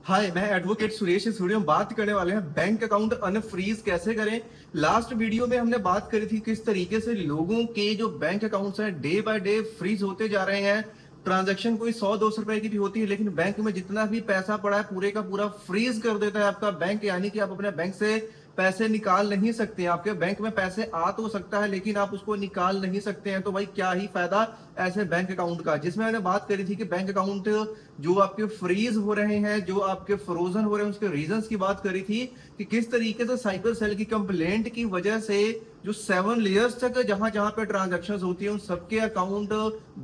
हाय, मैं एडवोकेट सुरेश। इस वीडियो में बात करने वाले हैं बैंक अकाउंट अनफ्रीज कैसे करें। लास्ट वीडियो में हमने बात करी थी किस तरीके से लोगों के जो बैंक अकाउंट्स हैं डे बाय डे फ्रीज होते जा रहे हैं। ट्रांजैक्शन कोई 100-200 रुपए की भी होती है, लेकिन बैंक में जितना भी पैसा पड़ा है पूरे का पूरा फ्रीज कर देता है आपका बैंक। यानी कि आप अपने बैंक से पैसे निकाल नहीं सकते। आपके बैंक में पैसे आ तो सकता है, लेकिन आप उसको निकाल नहीं सकते हैं। तो भाई क्या ही फायदा ऐसे बैंक अकाउंट का, जिसमें मैंने बात करी थी कि बैंक अकाउंट जो आपके फ्रीज हो रहे हैं, जो आपके फ्रोजन हो रहे हैं, उसके रीजंस की बात करी थी कि किस तरीके से साइबर सेल की कंप्लेंट की वजह से जो 7 लेयर्स तक जहां जहां पे ट्रांजैक्शंस होती है उन सबके अकाउंट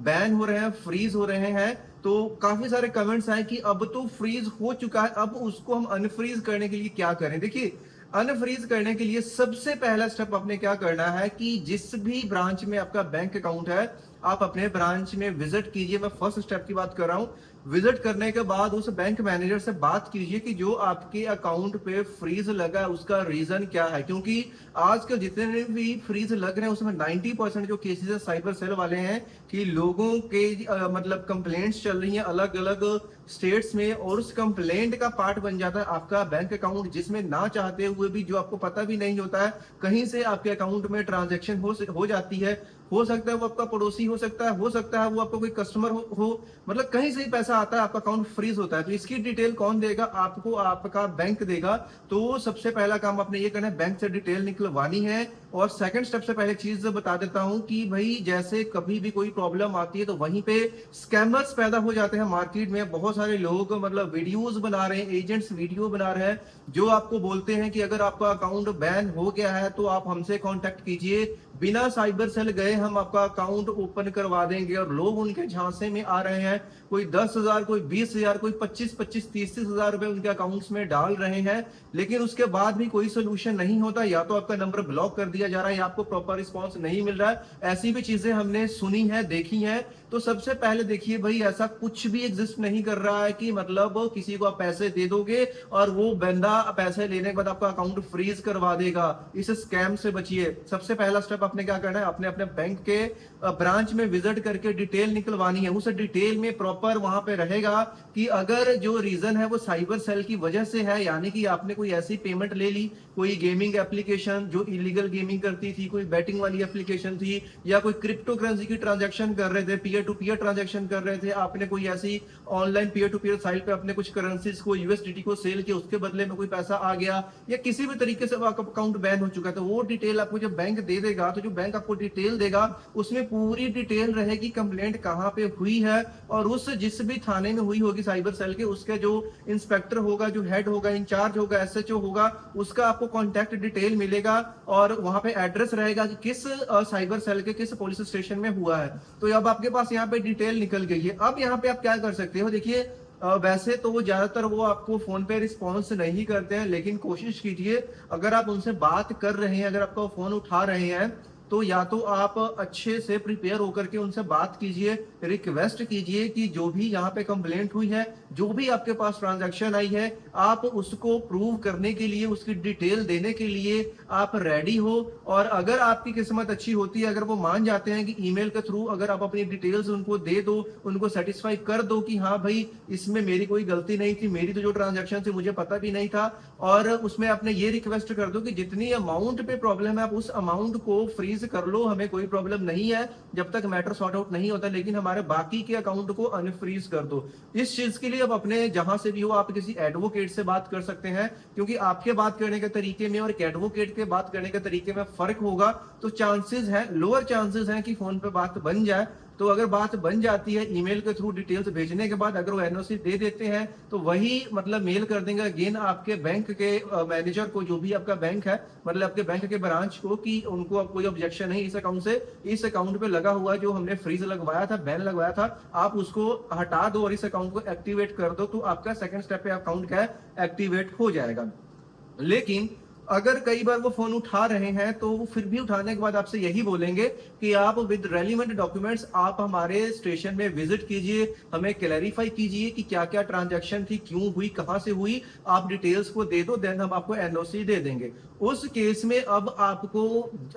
बैन हो रहे हैं, फ्रीज हो रहे हैं। तो काफी सारे कमेंट्स आए कि अब तो फ्रीज हो चुका है, अब उसको हम अनफ्रीज करने के लिए क्या करें। देखिए, अनफ्रीज करने के लिए सबसे पहला स्टेप आपने क्या करना है कि जिस भी ब्रांच में आपका बैंक अकाउंट है, आप अपने ब्रांच में विजिट कीजिए। मैं फर्स्ट स्टेप की बात कर रहा हूं। विजिट करने के बाद उस बैंक मैनेजर से बात कीजिए कि जो आपके अकाउंट पे फ्रीज लगा है उसका रीजन क्या है। क्योंकि आजकल जितने भी फ्रीज लग रहे हैं उसमें 90% जो केसेस है साइबर सेल वाले हैं कि लोगों के मतलब कंप्लेंट्स चल रही हैं अलग अलग स्टेट्स में, और उस कंप्लेंट का पार्ट बन जाता है आपका बैंक अकाउंट, जिसमें ना चाहते हुए भी, जो आपको पता भी नहीं होता है, कहीं से आपके अकाउंट में ट्रांजैक्शन हो जाती है। हो सकता है वो आपका पड़ोसी हो सकता है वो आपका कोई कस्टमर हो, मतलब कहीं से ही पैसा आता है, आपका अकाउंट फ्रीज होता है। तो इसकी डिटेल कौन देगा आपको? आपका बैंक देगा। तो सबसे पहला काम आपने ये करना है, बैंक से डिटेल निकलवानी है। और सेकंड स्टेप से पहले चीज बता देता हूं कि भाई जैसे कभी भी कोई प्रॉब्लम आती है तो वहीं पे स्कैमर्स पैदा हो जाते हैं मार्केट में। बहुत सारे लोग मतलब वीडियोस बना रहे हैं, एजेंट्स वीडियो बना रहे हैं, जो आपको बोलते हैं कि अगर आपका अकाउंट बैन हो गया है तो आप हमसे कांटेक्ट कीजिए, बिना साइबर सेल गए हम आपका अकाउंट ओपन करवा देंगे। और लोग उनके झांसे में आ रहे हैं, कोई 10,000, कोई 20,000, कोई 25-25, 30,000 रुपए उनके अकाउंट्स में डाल रहे हैं, लेकिन उसके बाद भी कोई सोल्यूशन नहीं होता। या तो आपका नंबर ब्लॉक कर दिया जा रहा है या आपको प्रॉपर रिस्पॉन्स नहीं मिल रहा है। ऐसी भी चीजें हमने सुनी है, देखी है। तो सबसे पहले देखिए भाई, ऐसा कुछ भी एग्जिस्ट नहीं कर रहा है कि मतलब किसी को आप पैसे दे दोगे और वो बंदा पैसे लेने के बाद आपका अकाउंट फ्रीज करवा देगा। इस स्कैम से बचिए। सबसे पहला स्टेप आपने क्या करना है, अपने अपने बैंक के ब्रांच में विजिट करके डिटेल निकलवानी है। उस डिटेल में प्रॉपर वहां पे रहेगा कि अगर जो रीजन है वो साइबर सेल की वजह से है, यानी कि आपने कोई ऐसी पेमेंट ले ली, कोई गेमिंग एप्लीकेशन जो इलीगल गेमिंग करती थी, कोई बैटिंग वाली एप्लीकेशन थी, या कोई क्रिप्टो करेंसी की ट्रांजैक्शन कर रहे थे, पीयर टू पीयर ट्रांजैक्शन कर रहे थे, आपने कोई ऐसी online peer to peer site पे अपने कुछ करेंसीज को, यूएसडीटी को सेल किया, उसके बदले में कोई पैसा आ गया, या किसी भी तरीके से आपका अकाउंट बैन हो चुका है, तो वो डिटेल आपको जब बैंक दे देगा, तो जो बैंक आपको डिटेल देगा उसमें पूरी डिटेल रहेगी, कंप्लेंट कहां पे हुई है, और उस जिस भी थाने में हुई होगी साइबर सेल के, उसके जो इंस्पेक्टर होगा, जो हेड होगा, इंचार्ज होगा, एसएचओ होगा, उसका आपको कॉन्टैक्ट डिटेल मिलेगा। और वहां पे एड्रेस रहेगा कि किस साइबर सेल के किस पुलिस स्टेशन में हुआ है। तो अब आपके पास यहाँ पे डिटेल निकल गई है। अब यहाँ पे आप क्या कर सकते हो, देखिए वैसे तो वो ज्यादातर वो आपको फोन पे रिस्पॉन्स नहीं करते हैं, लेकिन कोशिश कीजिए अगर आप उनसे बात कर रहे हैं, अगर आपका फोन उठा रहे हैं, तो या तो आप अच्छे से प्रिपेयर होकर के उनसे बात कीजिए, रिक्वेस्ट कीजिए कि जो भी यहाँ पे कंप्लेंट हुई है, जो भी आपके पास ट्रांजैक्शन आई है, आप उसको प्रूव करने के लिए, उसकी डिटेल देने के लिए आप रेडी हो। और अगर आपकी किस्मत अच्छी होती है, अगर वो मान जाते हैं कि ईमेल के थ्रू अगर आप अपनी डिटेल्स उनको दे दो, उनको सेटिस्फाई कर दो कि हाँ भाई इसमें मेरी कोई गलती नहीं थी, मेरी तो जो ट्रांजैक्शन थी मुझे पता भी नहीं था, और उसमें आपने ये रिक्वेस्ट कर दो कि जितनी अमाउंट पे प्रॉब्लम है आप उस अमाउंट को फ्रीज कर लो, हमें कोई प्रॉब्लम नहीं है जब तक मैटर सॉर्ट आउट नहीं होता, लेकिन हमारे बाकी के अकाउंट को अनफ्रीज कर दो। इस चीज के लिए आप अपने जहां से भी हो आप किसी एडवोकेट से बात कर सकते हैं, क्योंकि आपके बात करने के तरीके में और एक एडवोकेट के बात करने के तरीके में फर्क होगा। तो चांसेस है, लोअर चांसेस है कि फोन पे बात बन जाए। तो अगर बात बन जाती है ईमेल के थ्रू डिटेल्स भेजने के बाद, अगर वो एनओसी दे देते हैं, तो वही मतलब मेल कर देंगे अगेन आपके बैंक के मैनेजर को, जो भी आपका बैंक है, मतलब आपके बैंक के ब्रांच को, कि उनको अब कोई ऑब्जेक्शन नहीं इस अकाउंट से, इस अकाउंट पे लगा हुआ जो हमने फ्रीज लगवाया था, बैन लगवाया था, आप उसको हटा दो और इस अकाउंट को एक्टिवेट कर दो। तो आपका सेकंड स्टेप पे अकाउंट का एक्टिवेट हो जाएगा। लेकिन अगर कई बार वो फोन उठा रहे हैं तो वो फिर भी उठाने के बाद आपसे यही बोलेंगे कि आप विद रेलिवेंट डॉक्यूमेंट्स आप हमारे स्टेशन में विजिट कीजिए, हमें क्लैरिफाई कीजिए कि क्या क्या ट्रांजैक्शन थी, क्यों हुई, कहां से हुई, आप डिटेल्स को दे दो, देन हम आपको एनओसी दे देंगे। उस केस में अब आपको,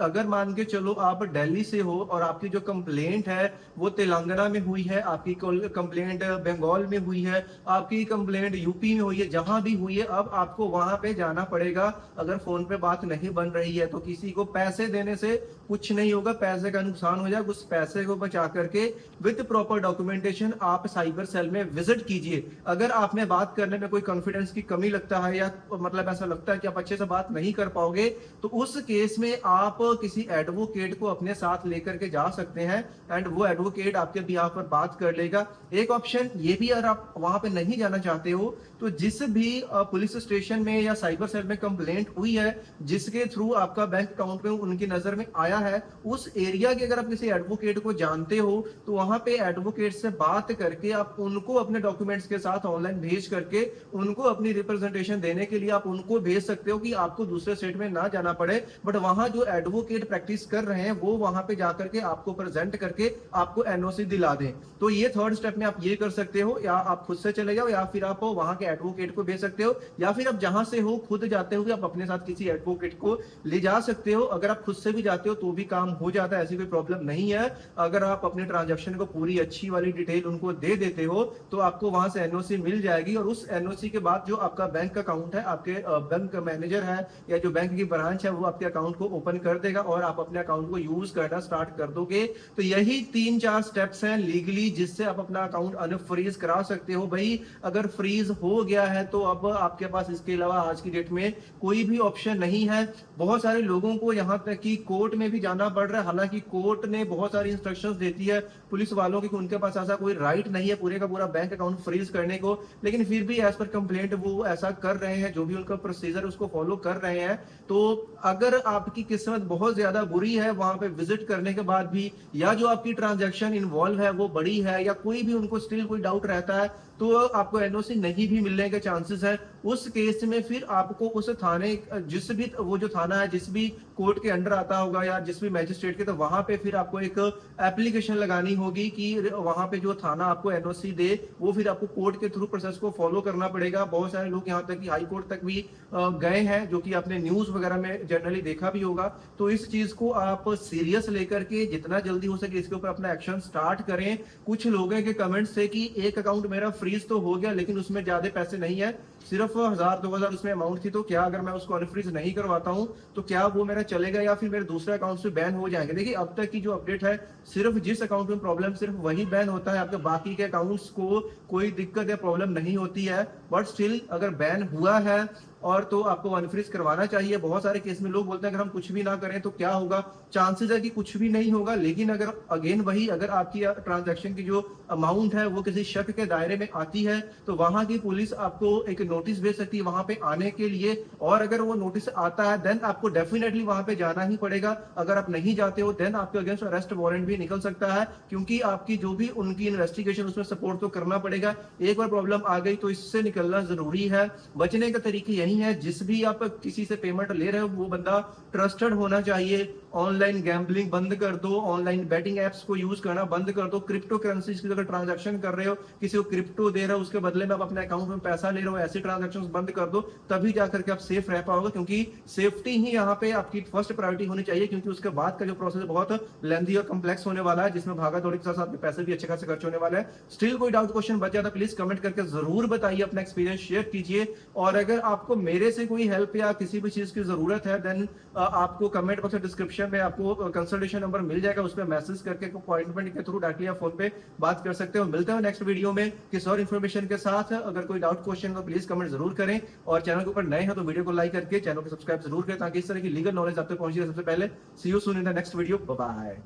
अगर मान के चलो आप दिल्ली से हो और आपकी जो कंप्लेंट है वो तेलंगाना में हुई है, आपकी कंप्लेंट बंगाल में हुई है, आपकी कंप्लेंट यूपी में हुई है, जहां भी हुई है, अब आपको वहां पे जाना पड़ेगा। अगर फोन पे बात नहीं बन रही है तो किसी को पैसे देने से कुछ नहीं होगा, पैसे का नुकसान हो जाएगा। उस पैसे को बचा करके विद प्रॉपर डॉक्यूमेंटेशन आप साइबर सेल में विजिट कीजिए। अगर आप में बात करने में कोई कॉन्फिडेंस की कमी लगता है या मतलब ऐसा लगता है कि आप अच्छे से बात नहीं कर पाओगे, तो उस केस में आप किसी एडवोकेट को अपने साथ लेकर के जा सकते हैं एंड वो एडवोकेट आपके बिहाफ पर बात कर लेगा। एक ऑप्शन ये भी, अगर आप वहां पे नहीं जाना चाहते हो तो जिस भी पुलिस स्टेशन में या साइबर सेल में कंप्लेंट हुई है, जिसके थ्रू आपका बैंक अकाउंट में उनकी नजर में आया है, उस एरिया के अगर आप किसी एडवोकेट को जानते हो तो वहां पे एडवोकेट से बात करके आप उनको अपने डॉक्यूमेंट्स के साथ ऑनलाइन भेज करके उनको अपनी रिप्रेजेंटेशन देने के लिए आप उनको भेज सकते हो कि आपको दूसरे स्टेट में ना जाना पड़े, बट वहां जो एडवोकेट प्रैक्टिस कर रहे हैं वो वहां पे जाकर के आपको प्रेजेंट करके आपको एनओसी दिला दें। तो ये थर्ड स्टेप में आप ये कर सकते हो, या आप खुद से चले जाओ या फिर आप वहां के एडवोकेट को भेज सकते हो, या फिर आप जहां से हो खुद जाते हुए आप अपने साथ किसी एडवोकेट को ले जा सकते हो। अगर आप खुद से भी जाते हो तो भी काम हो जाता है, ऐसी कोई प्रॉब्लम नहीं है। अगर आप अपने ट्रांजैक्शन को पूरी अच्छी वाली डिटेल उनको दे देते हो तो आपको वहां से एनओसी मिल जाएगी, और उस एनओसी के बाद जो आपका बैंक अकाउंट है, आपके बैंक मैनेजर है या जो बैंक की ब्रांच है वो आपके अकाउंट को ओपन कर देगा और आप अपने अकाउंट को यूज करना स्टार्ट कर दोगे। तो यही 3-4 स्टेप्स हैं लीगली जिससे आप अपना अकाउंट अनफ्रीज करा सकते हो। भाई अगर फ्रीज हो गया है तो अब आपके पास इसके अलावा आज की डेट में कोई भी ऑप्शन नहीं है। बहुत सारे लोगों को यहाँ तक कि कोर्ट में भी जाना पड़ रहा है, हालांकि कोर्ट ने बहुत सारी इंस्ट्रक्शंस देती है पुलिस वालों की कि उनके पास ऐसा कोई राइट नहीं है पूरे का पूरा बैंक अकाउंट फ्रीज करने को, लेकिन फिर भी एज पर कंप्लेंट वो ऐसा कर रहे हैं, जो भी उनका प्रोसीजर उसको फॉलो कर रहे हैं। तो अगर आपकी किस्मत बहुत ज्यादा बुरी है वहां पे विजिट करने के बाद भी, या जो आपकी ट्रांजैक्शन इन्वॉल्व है वो बड़ी है, या कोई भी उनको स्टिल कोई डाउट रहता है, तो आपको एनओसी नहीं भी मिलने के चांसेस है। उस केस में फिर आपको उस थाने, जिस भी वो जो थाना है जिस भी कोर्ट के अंडर आता होगा या जिस भी मैजिस्ट्रेट के, तो वहां पे फिर आपको एक एप्लीकेशन लगानी होगी कि वहां पे जो थाना आपको एनओसी दे वो फिर आपको कोर्ट के थ्रू प्रोसेस को फॉलो करना पड़ेगा। बहुत सारे लोग यहाँ तक कि हाई कोर्ट तक भी गए हैं, जो कि आपने न्यूज वगैरह में जनरली देखा भी होगा। तो इस चीज को आप सीरियस लेकर के जितना जल्दी हो सके इसके ऊपर अपना एक्शन स्टार्ट करें। कुछ लोगों के कमेंट से कि एक अकाउंट मेरा फ्रीज तो हो गया लेकिन उसमें ज्यादा पैसे नहीं है, सिर्फ 1000-2000 उसमें अमाउंट थी, तो क्या अगर मैं उसको अनफ्रीज नहीं करवाता हूं तो क्या वो मेरा चलेगा या फिर मेरे दूसरे अकाउंट से बैन हो जाएंगे। देखिए अब तक की जो अपडेट है, सिर्फ जिस अकाउंट में प्रॉब्लम सिर्फ वही बैन होता है, आपके बाकी के अकाउंट्स को कोई दिक्कत या प्रॉब्लम नहीं होती है। बट स्टिल अगर बैन हुआ है और तो आपको अनफ्रीज करवाना चाहिए। बहुत सारे केस में लोग बोलते हैं अगर हम कुछ भी ना करें तो क्या होगा, चांसेस है कि कुछ भी नहीं होगा, लेकिन अगर अगेन वही, अगर आपकी ट्रांजैक्शन की जो अमाउंट है वो किसी शक के दायरे में आती है तो वहां की पुलिस आपको एक नोटिस भेज सकती है वहां पे आने के लिए, और अगर वो नोटिस आता है देन आपको डेफिनेटली वहां पे जाना ही पड़ेगा। अगर आप नहीं जाते हो देन आपके अगेंस्ट अरेस्ट वारंट भी निकल सकता है, क्योंकि आपकी जो भी उनकी इन्वेस्टिगेशन उसमें सपोर्ट तो करना पड़ेगा। एक बार प्रॉब्लम आ गई तो इससे निकलना जरूरी है। बचने का तरीके यही है, जिस भी आप किसी से पेमेंट ले रहे हो वो बंदा ट्रस्टेड होना चाहिए। ऑनलाइन गैम्बलिंग बंद कर दो, ऑनलाइन बेटिंग एप्स को यूज करना बंद कर दो, क्रिप्टो करेंसीज की अगर ट्रांजैक्शन कर रहे हो, किसी को क्रिप्टो दे रहे हो उसके बदले में आप अपने अकाउंट में पैसा ले रहे हो, ऐसी ट्रांजैक्शंस बंद कर दो, तभी जाकर के आप सेफ रह पाओगे। क्योंकि सेफ्टी ही यहाँ पे आपकी फर्स्ट प्रायोरिटी होनी चाहिए, क्योंकि उसके बाद का जो प्रोसेस बहुत लेंथी और कम्प्लेक्स होने वाला है, जिसमें भागा दौड़ी के साथ साथ पैसे भी अच्छे खासे खर्च होने वाले हैं। स्टिल कोई डाउट क्वेश्चन बच जाता प्लीज कमेंट करके जरूर बताइए, अपना एक्सपीरियंस शेयर कीजिए। और अगर आपको मेरे से कोई हेल्प या किसी भी चीज की जरूरत है देन आपको कमेंट बॉक्स डिस्क्रिप्शन में आपको कंसल्टेशन नंबर मिल जाएगा, उस पर मैसेज करके अपॉइंटमेंट के थ्रू डायरेक्टली आप फोन पे बात कर सकते हो। मिलते हैं नेक्स्ट वीडियो में किसी और इन्फॉर्मेशन के साथ। अगर कोई डाउट क्वेश्चन हो प्लीज कमेंट जरूर करें, और चैनल के ऊपर नए हैं तो वीडियो को लाइक करके चैनल को सब्सक्राइब जरूर करें ताकि इस तरह की लीगल नॉलेज आप तक पहुंचे सबसे पहले। See you soon in the next video, bye bye.